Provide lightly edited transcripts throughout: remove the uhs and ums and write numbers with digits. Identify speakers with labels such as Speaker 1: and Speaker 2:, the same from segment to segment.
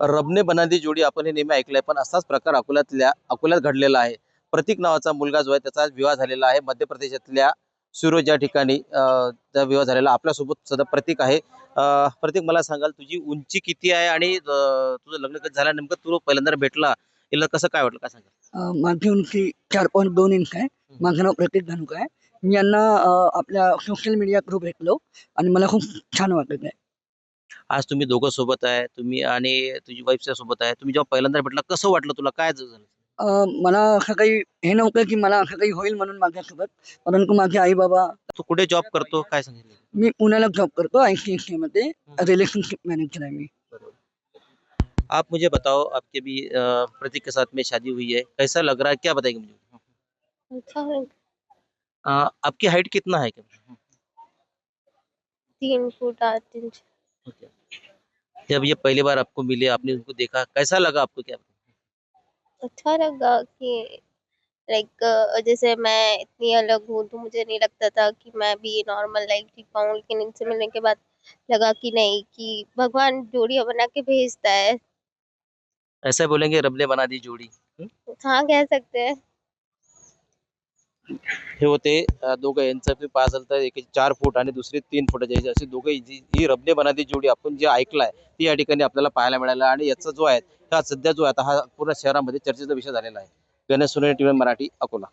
Speaker 1: रबने बनादी जोडी आपण हे नेहमी ऐकलंय, पण असाच प्रकार अकोल्यात घडलेला आहे. प्रतीक नावाचा मुलगा जो आहे त्याचा आज विवाह झालेला आहे. मध्य प्रदेशातल्या सुरत या ठिकाणी त्याचा विवाह झालेला. आपल्यासोबत सध्या प्रतीक आहे. प्रतीक, मला सांगाल तुझी उंची किती आहे आणि तुझं लग्न कधी झालं, नेमकं तू पहिल्यांदा भेटला हिला कसं काय वाटलं, काय सांगाल?
Speaker 2: माझी उंची 4.2 इंच आहे. माझं नाव प्रतीक धानुका आहे. मी यांना आपल्या सोशल मीडिया थ्रू भेटलो आणि मला खूप छान वाटत आहे.
Speaker 1: आज तुम्ही दोघं सोबत आहे, तुम्ही आणि तुझी वाईफच्या सोबत आहे. तुम्ही जेव्हा पहिल्यांदा भेटला कसं वाटलं तुला, काय झालं?
Speaker 2: मला असं काही हे नव्हतं की मला असं काही होईल म्हणून माझ्यासोबत, परंतु माझे आई बाबा.
Speaker 1: तू कुठे जॉब करतो, काय सांगितलं?
Speaker 2: मी पुण्याला जॉब करतो, ICICI मध्ये रिलेशनशिप मॅनेजर आहे मी.
Speaker 1: आप मुझे बताओ, आपके भी प्रतीक के साथ में शादी हुई है, कैसा लग रहा है, क्या बताएंगे मुझे?
Speaker 3: अच्छा है।
Speaker 1: आपकी हाइट कितना है?
Speaker 3: 3 फुट 8 इंच।
Speaker 1: जब ये पहली बार आपको मिले, आपने उनको देखा, कैसा लगा आपको, क्या?
Speaker 3: अच्छा लगा कि लाइक जैसे मैं इतनी अलग हूँ तो मुझे नहीं लगता था कि मैं भी नॉर्मल लाइफ जी पाऊँ, लेकिन इनसे मिलने के बाद लगा कि नहीं, कि भगवान जोड़ियाँ बना के भेजता है।
Speaker 1: ऐसा बोलेंगे रब ने बना दी जोडी?
Speaker 3: हाँ, कह सकते हैं।
Speaker 1: हे होते दोघं. यांचं तुम्ही पाहा असाल तर एक 4 फूट आणि दुसरी 3 फुटाची अशी दोघं, ही रबने बनादी जोडी आपण जे ऐकलाय ती या ठिकाणी आपल्याला पाहायला मिळालं. आणि याचा जो आहे हा सध्या जो आहे आता हा पूर्ण शहरामध्ये चर्चेचा विषय झालेला आहे. गणेश सोनवणे, टीव्ही मराठी, अकोला.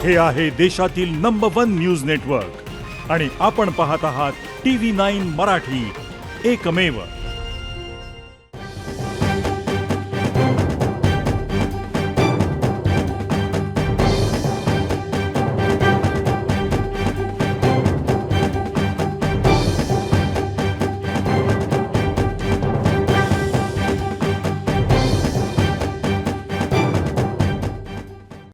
Speaker 4: हे आहे देशातील नंबर 1 न्यूज नेटवर्क आणि आपण पाहत आहात TV9 मराठी, एकमेव.